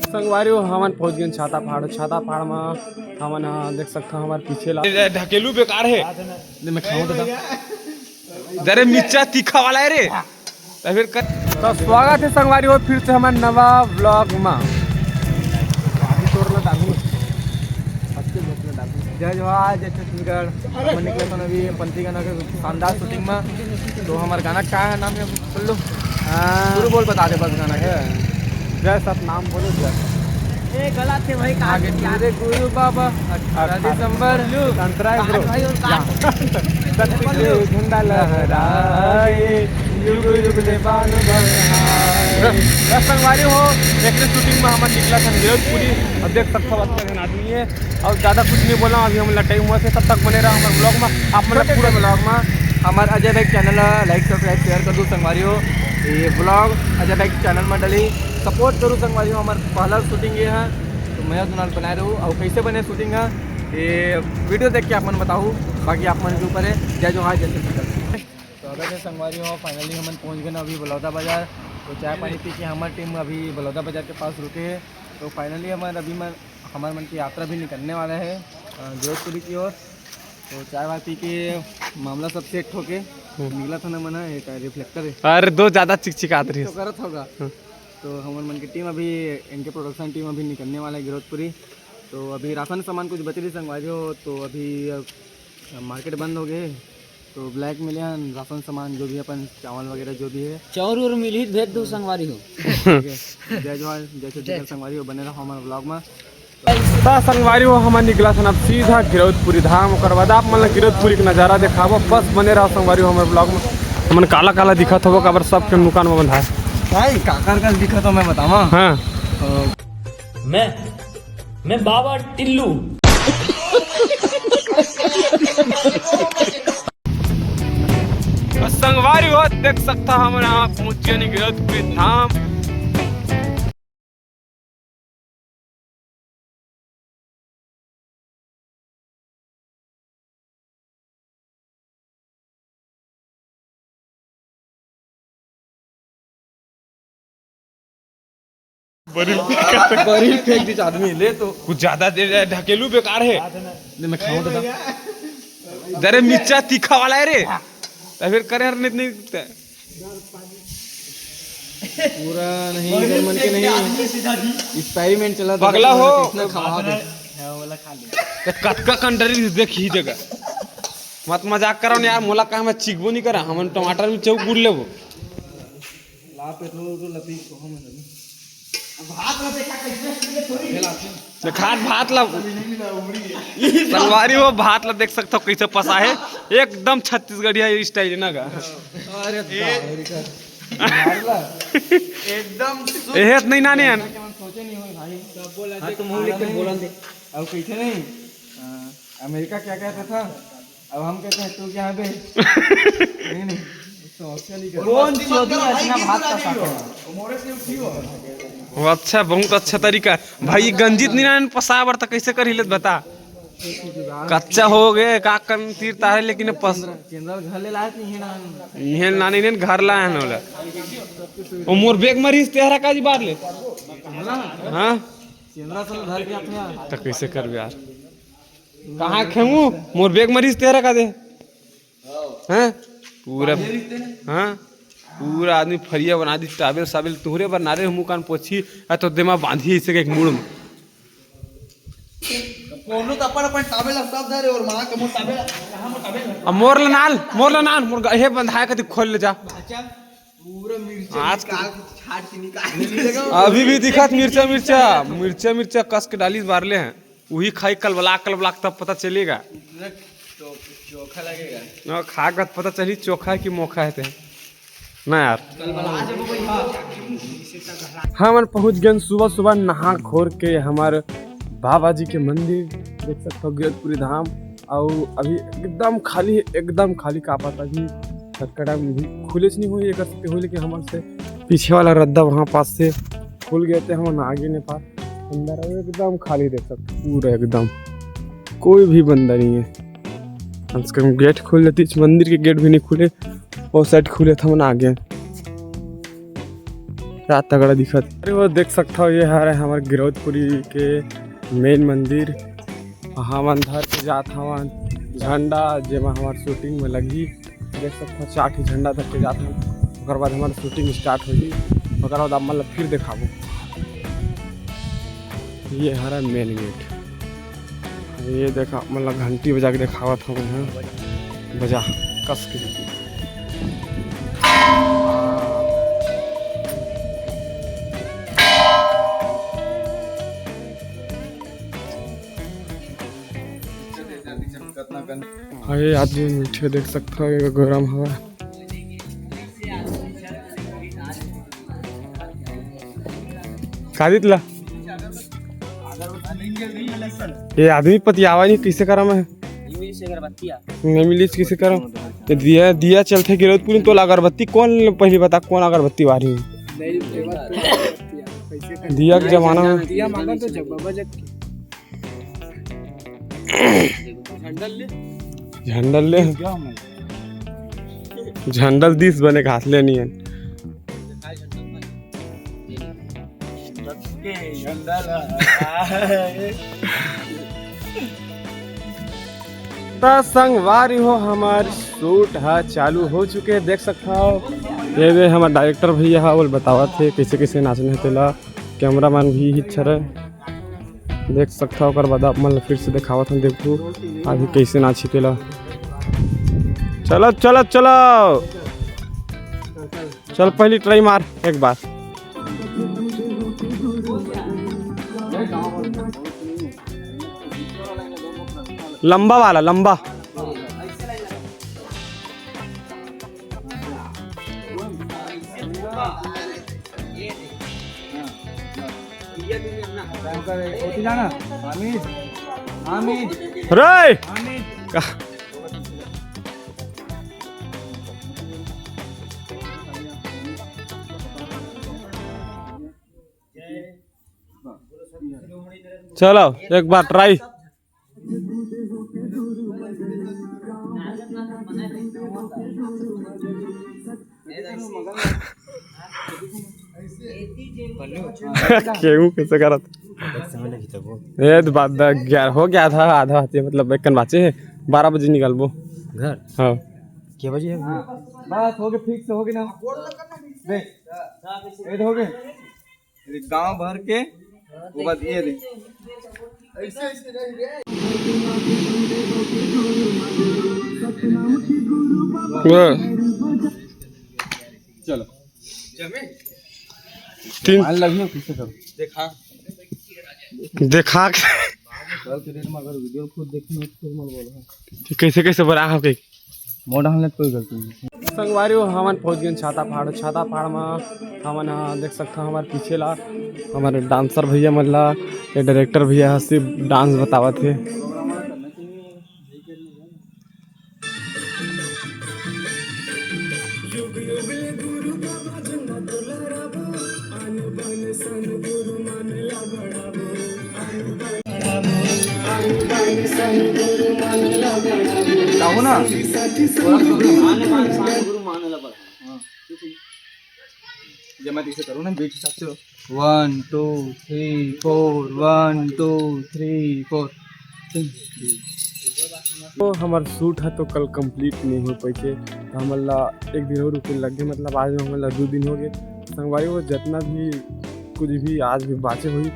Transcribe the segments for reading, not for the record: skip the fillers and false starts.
संगवारी हमन पहुंच गए छाता पहाड़ में हमन देख सकते हो हमारे पीछे ला ढकेलू बेकार है मैं खाऊं तो जरे मिर्चा तीखा वाला है रे फिर तो स्वागत है संगवारी हो फिर से हमारे नवा व्लॉग में जय जवाहर जय छत्तीसगढ़ हम निकले तो अभी पंथी गाना के शानदार शूटिंग में। तो हमारे गाना क्या है नाम है बोल लो शुरू बोल बता दे बस गाना है जय सत नाम बोलो जय गलत है भाई आगे तेरे गुरु बाबा 18 दिसंबर संतराय झंडा लहराए युग युग ले बान बहाए संगवारी हो एक शूटिंग में हम निकला था नीरजपुरी। अब देख सकते हो अच्छा आदमी है और ज़्यादा कुछ नहीं बोला अभी हम लटाई हुआ से तब तक बने रहा हमारे ब्लॉग में आप मतलब पूरे ब्लॉग में हमारे अजय भाई चैनल लाइक सब्सक्राइब शेयर कर दो संगवारी हो। ये ब्लॉग अजय भाई चैनल में डली सपोर्ट करूँ संगवारी हो। हमारे पहला शूटिंग ये है तो मैं दुनाल बनाए रहूँ और कैसे बने शूटिंग है ये वीडियो देख के आप मन बताऊँ बाकी आप मन के ऊपर है। जय जोहार जय छत्तीसगढ़। तो अगर से संगवारी हो फाइनली हम पहुँच गए ना अभी बलौदा बाज़ार। तो चाय पानी पी के हमारी टीम अभी बलौदा बाज़ार के पास रुके है। तो फाइनली हमारे मन की यात्रा भी निकलने वाला है जोधपुरी की ओर। तो चाय वाय पी के मामला सब सेट होके निकला था ना मना एक रिफ्लेक्टर है अरे दो ज़्यादा चिकचिकात रही तो करत होगा। तो हमारे मन की टीम अभी इनके प्रोडक्शन टीम अभी निकलने वाला है गिरोधपुरी। तो अभी राशन सामान कुछ बच रही संगवारी हो तो अभी मार्केट बंद हो गए तो ब्लैक मिले हैं राशन सामान जो भी अपन चावल वगैरह जो भी है चाउर और मिली भेज दो संगवारी हो। जय जोहार जय छत्तीसगढ़ संगवारी हो बने रहो हमारे ब्लॉग में। तो संगवारी हो हमारे निकला था अब सीधा गिरौदपुरी धाम और बाद आप मतलब गिरौदपुरी का नज़ारा दिखाबो बस बने रहो संगवारी हो हमारे ब्लॉग में। हमन काला काला दिखत हो कबर सबके दुकान में बंधा है काकर का दिखा तो मैं बतावा हाँ मैं बाबा टिल्लू संगवारी हो देख सकता हम यहाँ पहुँच गए गिरौदपुरी धाम। बड़ी फेंक दी आदमी ले तो कुछ ज्यादा देर ढकेलू बेकार है मैं खाऊं तो जरे मिर्चा तीखा वाला है रे तो फिर करे नहीं पूरा नहीं मन के नहीं एक्सपेरिमेंट चला पगला हो कतका कंट्री देख ही जगह मत मजाक करो यार मोला कहा मैं चिकबो नहीं करा हम टमाटर में चौक गुड़ लेबो ला पेट्रोल लपी को हम भात ला संगवारी हो भात ला देख सकते हो कैसे पसा है एकदम छत्तीसगढ़िया स्टाइल ना का अरे एकदम एहत नहीं नाने सोचे नहीं हो भाई सब बोला हां तुम लिख के बोलन दे अब कैसे नहीं अमेरिका क्या कहता था अब हम कहते हैं तू क्या बे नहीं नहीं कौन चौधरी अपना भात का साथ मोरे से उठियो वो अच्छा बहुत अच्छा तरीका भाई गंजित नहीं पसा बर तो कैसे कर हिलत बता कच्चा हो गए का कर तीर तारे लेकिन पस घर ले लाए नहीं है नानी ने घर लाए हैं वाला ओ मोर बैग मरीज तेहरा काजी बार ले हां केंद्रा से घर के अपने तो कैसे कर यार कहां खेमू मोर बैग मरीज तेहरा का दे हैं पूरा हां पूरा आदमी फरिया बना दी टाबेल साबेल तुहरे बना रहे मुँह कान पोछी तो दिमाग बांधी इसे एक मुड़ में मोर लनाल मोर हे बंधाए कति खोल ले जा आज अभी भी दिखत मिर्चा कस के डाली बार ले हैं वही खाई कल बलाक तब पता चलेगा चोखा लगेगा खा कर पता चली चोखा है कि मोखा है ना यार। हम पहुंच गए सुबह नहा खोर के हमारे बाबा जी के मंदिर देख सकते हो गिरौदपुरी धाम और अभी एकदम खाली का पता भी कटकटा भी खुले नहीं हुई कर सकते हो लेकिन हमारे से पीछे वाला रद्दा वहाँ पास से खुल गए थे हम आगे ने पास अंदर एकदम खाली देख सकते पूरा एकदम कोई भी बंदा नहीं है। कम से कम गेट खोल लेती मंदिर के गेट भी नहीं खुले और साइड खुले थे हम आगे रात तगड़ा दिखत। अरे वो देख सकता हो, ये है हमारे गिरौदपुरी के मेन मंदिर। हमन धर के जात हवन झंडा जेमा हमार शूटिंग में लगी। देख सकते हो 4 झंडा धर के जात हन। ओकर बाद हमार शूटिंग स्टार्ट होगी। ओकर बाद मतलब फिर दिखाबो। ये हरा मेन गेट। ये देखा मतलब घंटी बजा के दिखावत हूँ यहाँ बजा कस के। अरे आदमी मीठे देख सकते हो, ये गरम हवा। कादितला ये आदमी पतियावा नहीं कैसे करम है नहीं मिली किसे करम। दिया दिया चलते गिरौदपुर तो अगरबत्ती कौन पहले बता कौन अगरबत्ती वारी है? दिया के जमाना में दिया मांगा तो जब बाबा जग झंडल ले झंडल 10 बने घास लेनी है। संगवारी हो हमार शूट है चालू हो चुके देख सकता हो। ये वे हमारे डायरेक्टर भैया है वो बतावा थे कैसे कैसे नाचने है तेला। कैमरा मैन भी ही छरे देख सकता हो। कर बाद मतलब फिर से दिखावत हम देखो अभी कैसे नाची तेला। चलो चलो चलो चल पहली ट्राई मार एक बार। लंबा वाला लंबा रे चलो एक बार ट्राई। क्यों कैसे करत ये बात 11 हो गया था आधा हाथी मतलब एक बाचे है 12 बजे निकलबो घर। हाँ क्या बजे है बस हो गए फिक्स हो गए ना देख हो गए गांव भर के वो बात ये दे चलो तीन लगी किसे करो देखा देखा अगर वीडियो खुद देखने तो मत बोलो कैसे कैसे बना हो गई मोड़ हमने कोई गलती नहीं। संगवारी हो हमन पहुंच गए छाता पहाड़ में हमन देख सकते हो हमारे पीछे ला हमारे डांसर भैया मल्ला ये डायरेक्टर भैया सिर्फ डांस बतावा थे। ना जमा से करो ना बीट हिसाब से 1 2 3 4 1 2 3 4। तो हमारा शूट है तो कल कंप्लीट नहीं हो पाई थे तो हमला एक दिन और रुके लग गए मतलब आज हमला 2 दिन हो गए। संगवारी वो जितना भी कुछ भी आज भी बातें हुई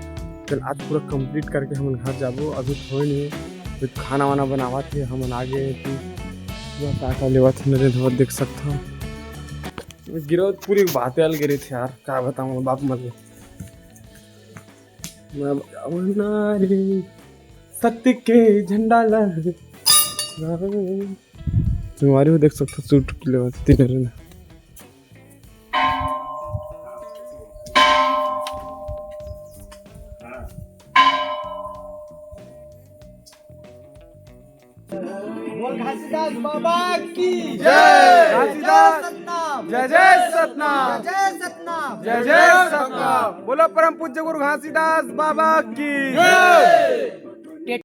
कल आज पूरा कंप्लीट करके हम घर जाबो। अभी थोड़े नहीं फिर खाना वाना बनावा थे हम आगे टाटा लेवा थे मेरे धोर देख सकता हूँ गिरो पूरी बातें अलग गिरी थी यार क्या बताऊँ बाप मत सत्य के झंडा लहर तुम्हारी देख सकते सूट लेवा तीन घासीदास बाबा की जय। घासीदास जय जय सतनाम जय सतनाम जय जय सतनाम। बोलो परम पूज्य गुरु घासीदास बाबा की जय।